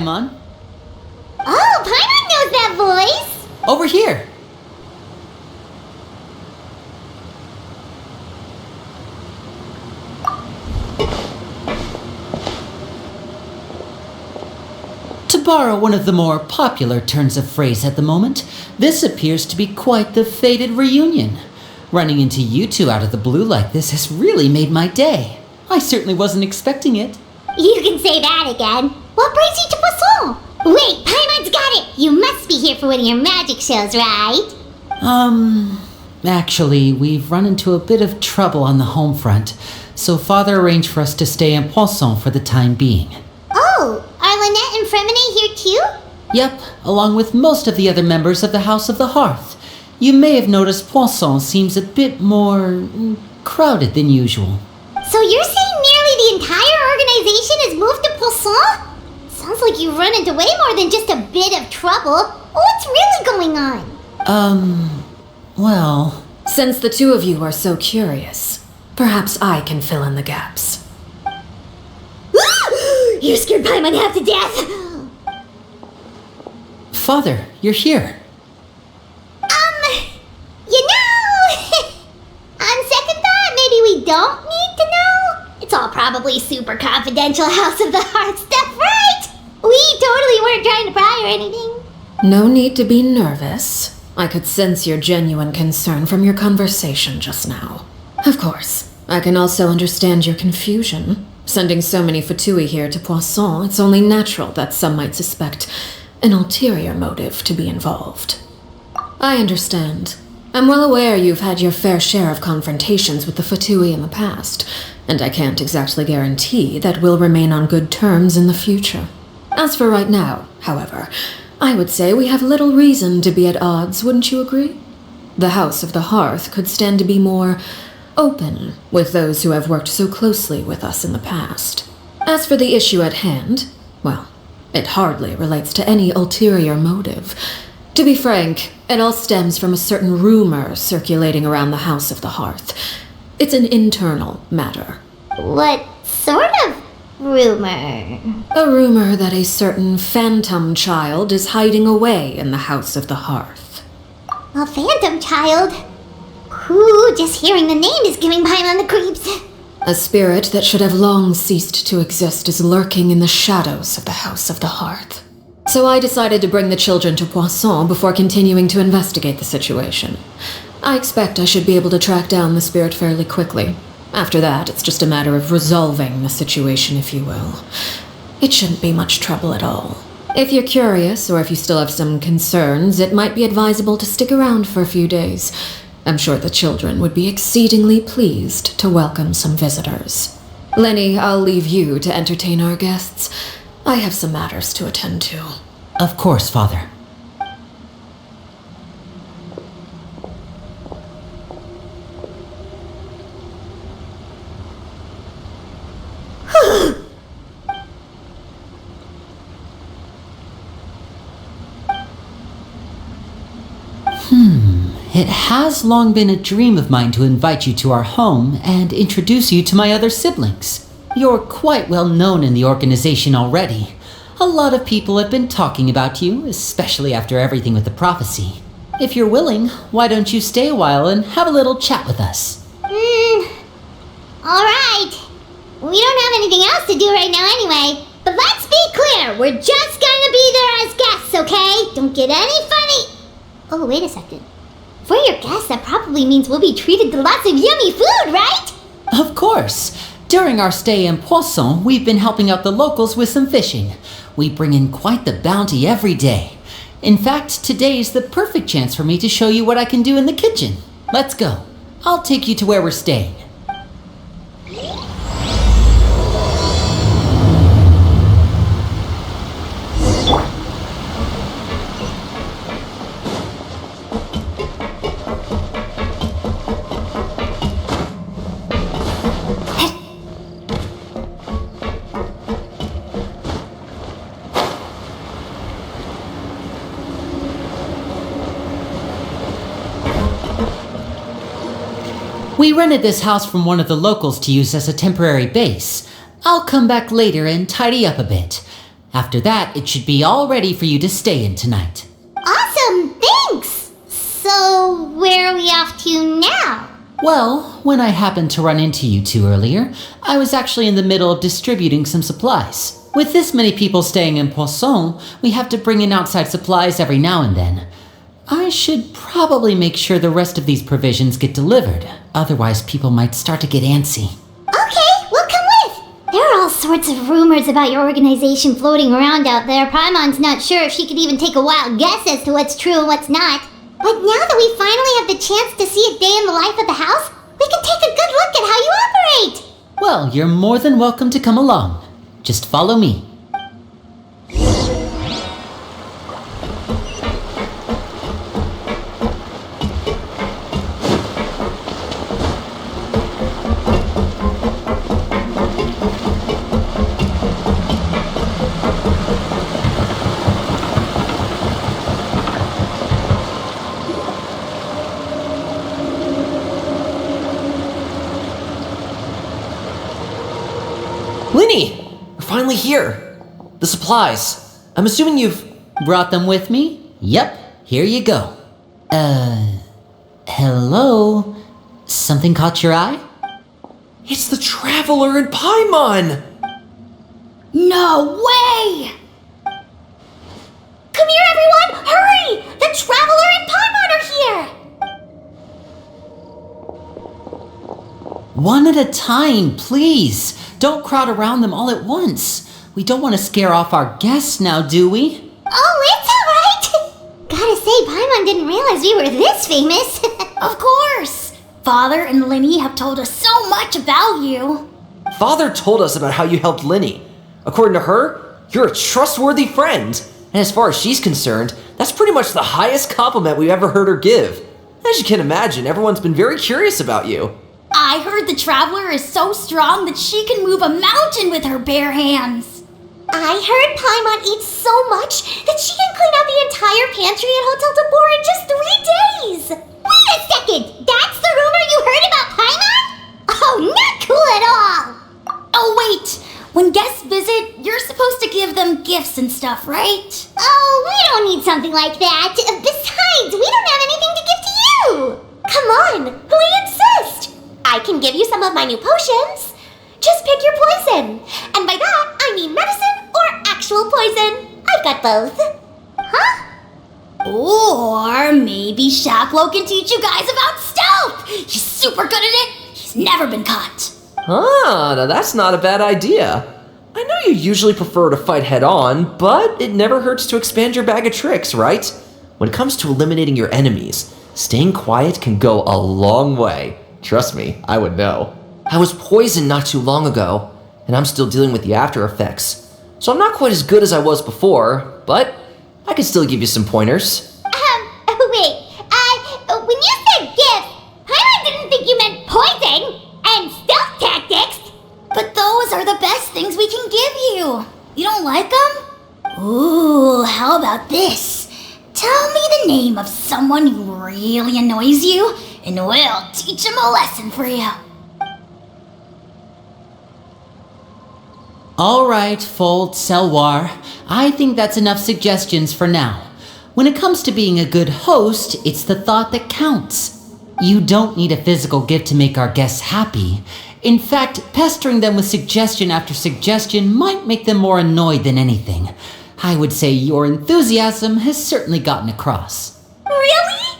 Paimon? Oh, Paimon knows that voice! Over here! To borrow one of the more popular turns of phrase at the moment, this appears to be quite the fated reunion. Running into you two out of the blue like this has really made my day. I certainly wasn't expecting it. You can say that again. What brings you to Poisson? Wait, Paimon's got it! You must be here for one of your magic shows, right? Actually, we've run into a bit of trouble on the home front, so Father arranged for us to stay in Poisson for the time being. Oh, are Lynette and Fremine here too? Yep, along with most of the other members of the House of the Hearth. You may have noticed Poisson seems a bit more crowded than usual. So you're saying nearly the entire organization has moved to Poisson? Sounds like you've run into way more than just a bit of trouble. What's really going on? Well... Since the two of you are so curious, perhaps I can fill in the gaps. You scared Paimon half to death! Father, you're here. You know... on second thought, maybe we don't need to know? It's all probably super confidential House of the Hearth stuff, right? We totally weren't trying to pry or anything. No need to be nervous. I could sense your genuine concern from your conversation just now. Of course, I can also understand your confusion. Sending so many Fatui here to Poisson, it's only natural that some might suspect an ulterior motive to be involved. I understand. I'm well aware you've had your fair share of confrontations with the Fatui in the past, and I can't exactly guarantee that we'll remain on good terms in the future. As for right now, however, I would say we have little reason to be at odds, wouldn't you agree? The House of the Hearth could stand to be more open with those who have worked so closely with us in the past. As for the issue at hand, well, it hardly relates to any ulterior motive. To be frank, it all stems from a certain rumor circulating around the House of the Hearth. It's an internal matter. What sort of rumor? A rumor that a certain phantom child is hiding away in the House of the Hearth. A phantom child? Ooh, just hearing the name is giving Paimon the creeps. A spirit that should have long ceased to exist is lurking in the shadows of the House of the Hearth. So I decided to bring the children to Poisson before continuing to investigate the situation. I expect I should be able to track down the spirit fairly quickly. After that, it's just a matter of resolving the situation, if you will. It shouldn't be much trouble at all. If you're curious, or if you still have some concerns, it might be advisable to stick around for a few days. I'm sure the children would be exceedingly pleased to welcome some visitors. Lenny, I'll leave you to entertain our guests. I have some matters to attend to. Of course, Father. It has long been a dream of mine to invite you to our home and introduce you to my other siblings. You're quite well known in the organization already. A lot of people have been talking about you, especially after everything with the prophecy. If you're willing, why don't you stay a while and have a little chat with us? Alright. We don't have anything else to do right now anyway. But let's be clear, we're just gonna be there as guests, okay? Don't get any funny. Oh, wait a second. For your guests, that probably means we'll be treated to lots of yummy food, right? Of course. During our stay in Poisson, we've been helping out the locals with some fishing. We bring in quite the bounty every day. In fact, today's the perfect chance for me to show you what I can do in the kitchen. Let's go. I'll take you to where we're staying. We rented this house from one of the locals to use as a temporary base. I'll come back later and tidy up a bit. After that, it should be all ready for you to stay in tonight. Awesome, thanks! So, where are we off to now? Well, when I happened to run into you two earlier, I was actually in the middle of distributing some supplies. With this many people staying in Poisson, we have to bring in outside supplies every now and then. I should probably make sure the rest of these provisions get delivered, otherwise people might start to get antsy. Okay, we'll come with! There are all sorts of rumors about your organization floating around out there. Paimon's not sure if she could even take a wild guess as to what's true and what's not. But now that we finally have the chance to see a day in the life of the house, we can take a good look at how you operate! Well, you're more than welcome to come along. Just follow me. Linny! We're finally here! The supplies. I'm assuming you've... Brought them with me? Yep, here you go. Hello? Something caught your eye? It's the Traveler and Paimon! No way! Come here, everyone! Hurry! The Traveler and Paimon are here! One at a time, please. Don't crowd around them all at once. We don't want to scare off our guests now, do we? Oh, it's alright! Gotta say, Paimon didn't realize we were this famous. Of course! Father and Linny have told us so much about you. Father told us about how you helped Linny. According to her, you're a trustworthy friend. And as far as she's concerned, that's pretty much the highest compliment we've ever heard her give. As you can imagine, everyone's been very curious about you. I heard the Traveler is so strong that she can move a mountain with her bare hands. I heard Paimon eats so much that she can clean out the entire pantry at Hotel de Boer in just 3 days. Wait a second! That's the rumor you heard about Paimon? Oh, not cool at all! Oh, wait! When guests visit, you're supposed to give them gifts and stuff, right? Oh, we don't need something like that. Besides, we don't have anything to give to you! Come on, we insist! I can give you some of my new potions. Just pick your poison. And by that, I mean medicine or actual poison. I've got both. Huh? Or maybe Shaplo can teach you guys about stealth. He's super good at it. He's never been caught. Ah, now that's not a bad idea. I know you usually prefer to fight head-on, but it never hurts to expand your bag of tricks, right? When it comes to eliminating your enemies, staying quiet can go a long way. Trust me, I would know. I was poisoned not too long ago, and I'm still dealing with the after effects. So I'm not quite as good as I was before, but I can still give you some pointers. Wait, when you said gift, Paimon didn't think you meant poison and stealth tactics. But those are the best things we can give you. You don't like them? Ooh, how about this? Tell me the name of someone who really annoys you, and we'll teach him a lesson for you. All right, Fold, Selwar. I think that's enough suggestions for now. When it comes to being a good host, it's the thought that counts. You don't need a physical gift to make our guests happy. In fact, pestering them with suggestion after suggestion might make them more annoyed than anything. I would say your enthusiasm has certainly gotten across. Really?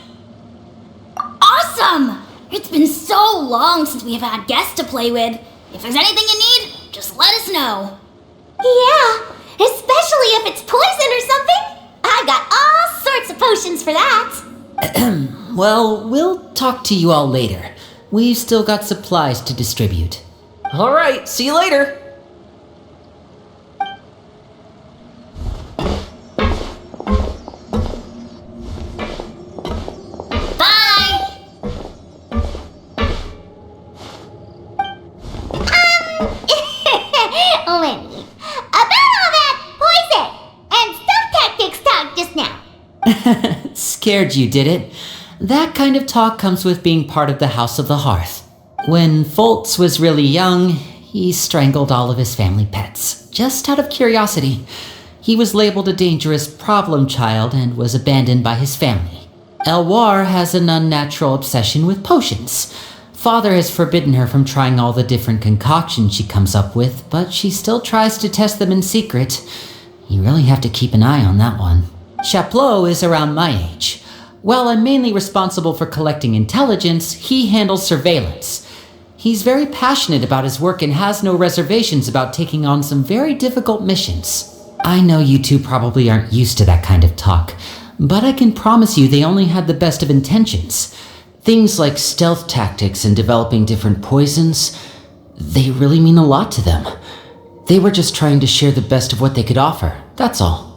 Awesome! It's been so long since we've had guests to play with. If there's anything you need, just let us know. Yeah, especially if it's poison or something. I've got all sorts of potions for that. Well, we'll talk to you all later. We've still got supplies to distribute. All right, see you later. Bye! Lindy, about all that poison and stealth tactics talk just now. Scared you, did it? That kind of talk comes with being part of the House of the Hearth. When Foltz was really young, he strangled all of his family pets, just out of curiosity. He was labeled a dangerous problem child and was abandoned by his family. Elwar has an unnatural obsession with potions. Father has forbidden her from trying all the different concoctions she comes up with, but she still tries to test them in secret. You really have to keep an eye on that one. Chaplot is around my age. While I'm mainly responsible for collecting intelligence, he handles surveillance. He's very passionate about his work and has no reservations about taking on some very difficult missions. I know you two probably aren't used to that kind of talk, but I can promise you they only had the best of intentions. Things like stealth tactics and developing different poisons, they really mean a lot to them. They were just trying to share the best of what they could offer, that's all.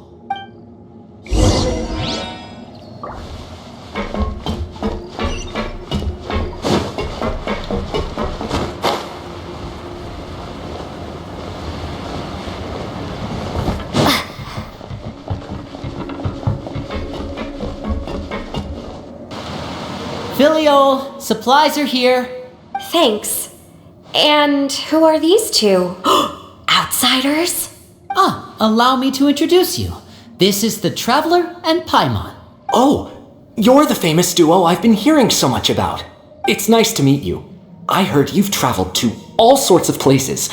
Filial, supplies are here. Thanks. And who are these two? Outsiders? Allow me to introduce you. This is the Traveler and Paimon. Oh, you're the famous duo I've been hearing so much about. It's nice to meet you. I heard you've traveled to all sorts of places.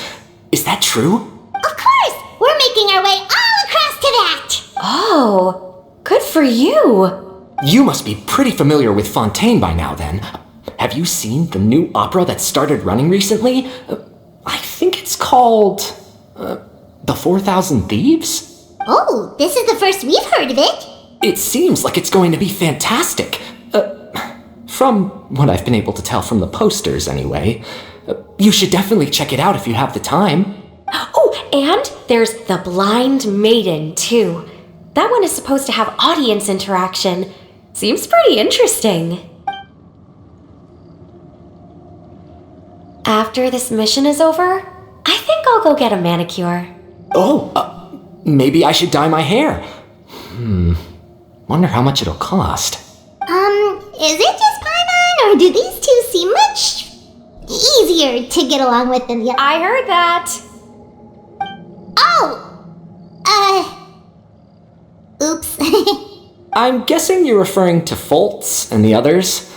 Is that true? Of course! We're making our way all across to that! Oh, good for you. You must be pretty familiar with Fontaine by now then. Have you seen the new opera that started running recently? I think it's called... The 4,000 Thieves? Oh, this is the first we've heard of it. It seems like it's going to be fantastic. From what I've been able to tell from the posters, anyway. You should definitely check it out if you have the time. Oh, and there's The Blind Maiden, too. That one is supposed to have audience interaction. Seems pretty interesting. After this mission is over, I think I'll go get a manicure. Oh, maybe I should dye my hair. Wonder how much it'll cost. Is it just Paimon, or do these two seem much easier to get along with than the other? I heard that. Oops. I'm guessing you're referring to Foltz and the others?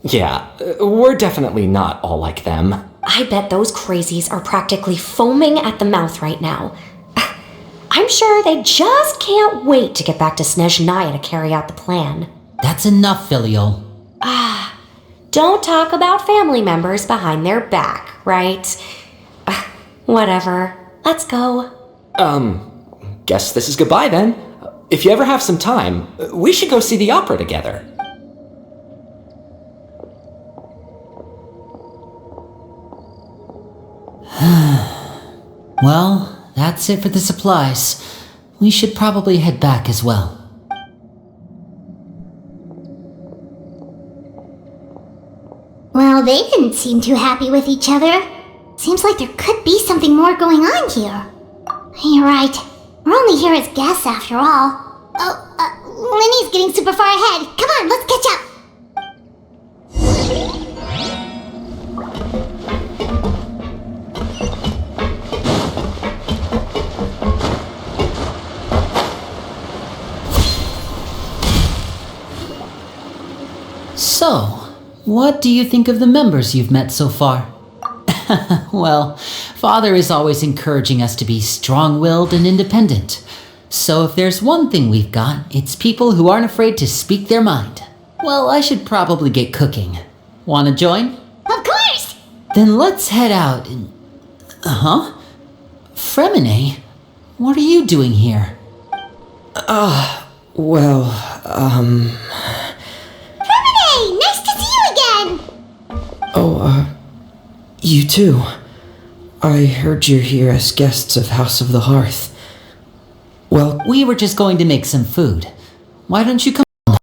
Yeah, we're definitely not all like them. I bet those crazies are practically foaming at the mouth right now. I'm sure they just can't wait to get back to Snezhnaya to carry out the plan. That's enough, Filial. Don't talk about family members behind their back, right? Whatever. Let's go. Guess this is goodbye then. If you ever have some time, we should go see the opera together. Well, that's it for the supplies. We should probably head back as well. Well, they didn't seem too happy with each other. Seems like there could be something more going on here. You're right. We're only here as guests after all. Oh, Linny's getting super far ahead. Come on, let's catch up. So, what do you think of the members you've met so far? Well, Father is always encouraging us to be strong-willed and independent. So if there's one thing we've got, it's people who aren't afraid to speak their mind. Well, I should probably get cooking. Wanna join? Of course! Then let's head out and... Fremine, what are you doing here? Fremine, nice to see you again! You too. I heard you're here as guests of House of the Hearth. Well, We were just going to make some food. Why don't you come on?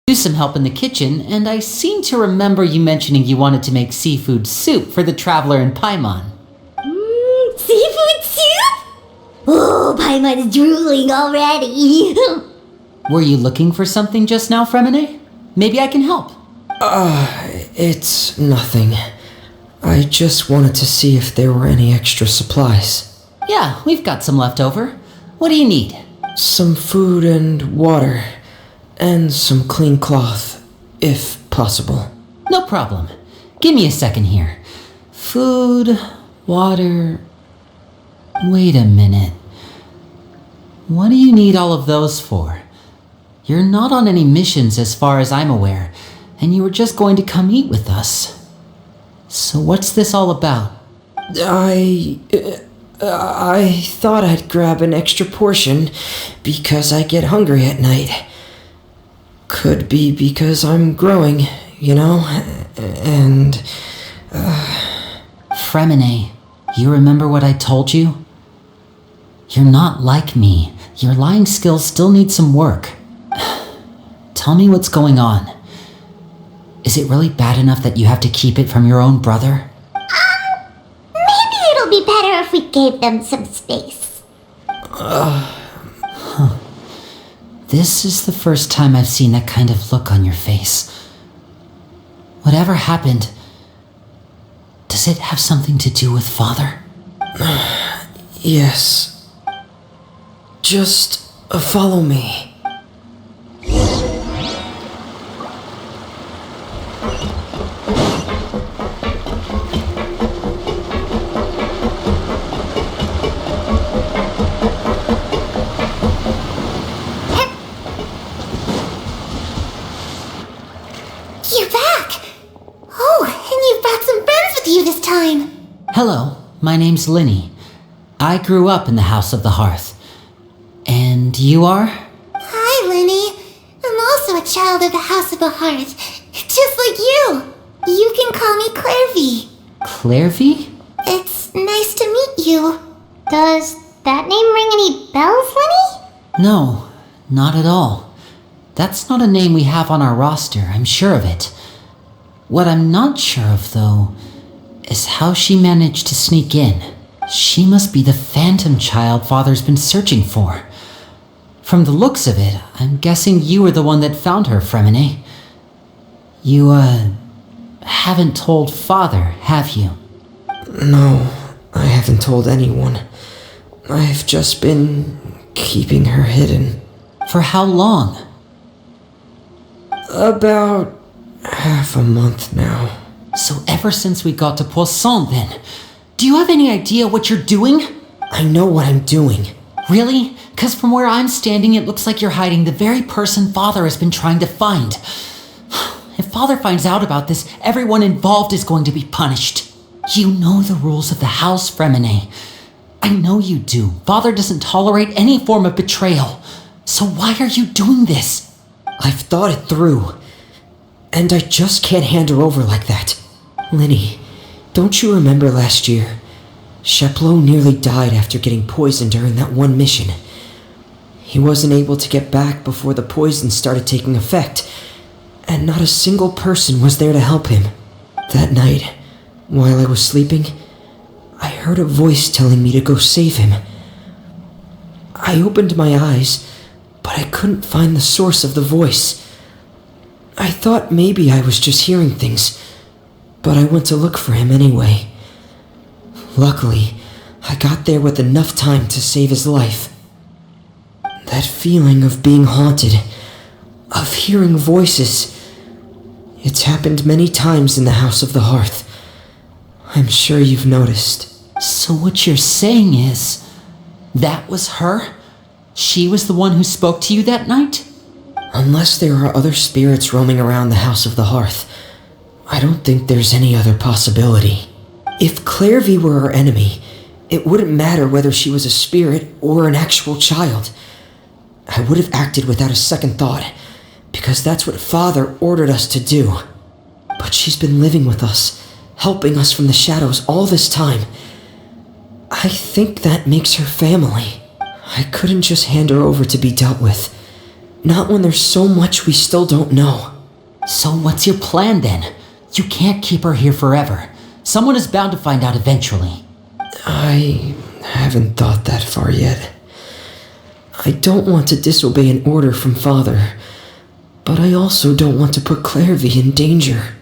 Do some help in the kitchen, and I seem to remember you mentioning you wanted to make seafood soup for the Traveler and Paimon. Seafood soup? Oh, Paimon is drooling already. Were you looking for something just now, Fremine? Maybe I can help. it's nothing. I just wanted to see if there were any extra supplies. Yeah, we've got some left over. What do you need? Some food and water, and some clean cloth, if possible. No problem. Give me a second here. Food, water... Wait a minute. What do you need all of those for? You're not on any missions as far as I'm aware, and you were just going to come eat with us. So what's this all about? I thought I'd grab an extra portion because I get hungry at night. Could be because I'm growing, you know, and... Fremine, you remember what I told you? You're not like me. Your lying skills still need some work. Tell me what's going on. Is it really bad enough that you have to keep it from your own brother? Maybe it'll be better if we gave them some space. This is the first time I've seen that kind of look on your face. Whatever happened, does it have something to do with Father? Yes. Just follow me. You're back! Oh, and you've brought some friends with you this time. Hello, my name's Linny. I grew up in the House of the Hearth. And you are? Hi, Linny. I'm also a child of the House of the Hearth, just like you. You can call me Clervie. Clervie? It's nice to meet you. Does that name ring any bells, Linny? No, not at all. That's not a name we have on our roster, I'm sure of it. What I'm not sure of, though, is how she managed to sneak in. She must be the phantom child Father's been searching for. From the looks of it, I'm guessing you were the one that found her, Fremine. You, haven't told Father, have you? No, I haven't told anyone. I've just been keeping her hidden. For how long? About half a month now. So ever since we got to Poisson, then. Do you have any idea what you're doing? I know what I'm doing. Really? 'Cause from where I'm standing, it looks like you're hiding the very person Father has been trying to find. If Father finds out about this, everyone involved is going to be punished. You know the rules of the house, Fremine. I know you do. Father doesn't tolerate any form of betrayal. So why are you doing this? I've thought it through. And I just can't hand her over like that. Linny, don't you remember last year? Sheplo nearly died after getting poisoned during that one mission. He wasn't able to get back before the poison started taking effect, and not a single person was there to help him. That night, while I was sleeping, I heard a voice telling me to go save him. I opened my eyes, but I couldn't find the source of the voice. I thought maybe I was just hearing things, but I went to look for him anyway. Luckily, I got there with enough time to save his life. That feeling of being haunted, of hearing voices, it's happened many times in the House of the Hearth. I'm sure you've noticed. So what you're saying is, that was her? She was the one who spoke to you that night? Unless there are other spirits roaming around the House of the Hearth, I don't think there's any other possibility. If Clervie were our enemy, it wouldn't matter whether she was a spirit or an actual child. I would have acted without a second thought, because that's what Father ordered us to do. But she's been living with us, helping us from the shadows all this time. I think that makes her family. I couldn't just hand her over to be dealt with. Not when there's so much we still don't know. So what's your plan then? You can't keep her here forever. Someone is bound to find out eventually. I haven't thought that far yet. I don't want to disobey an order from Father, but I also don't want to put Clervie in danger.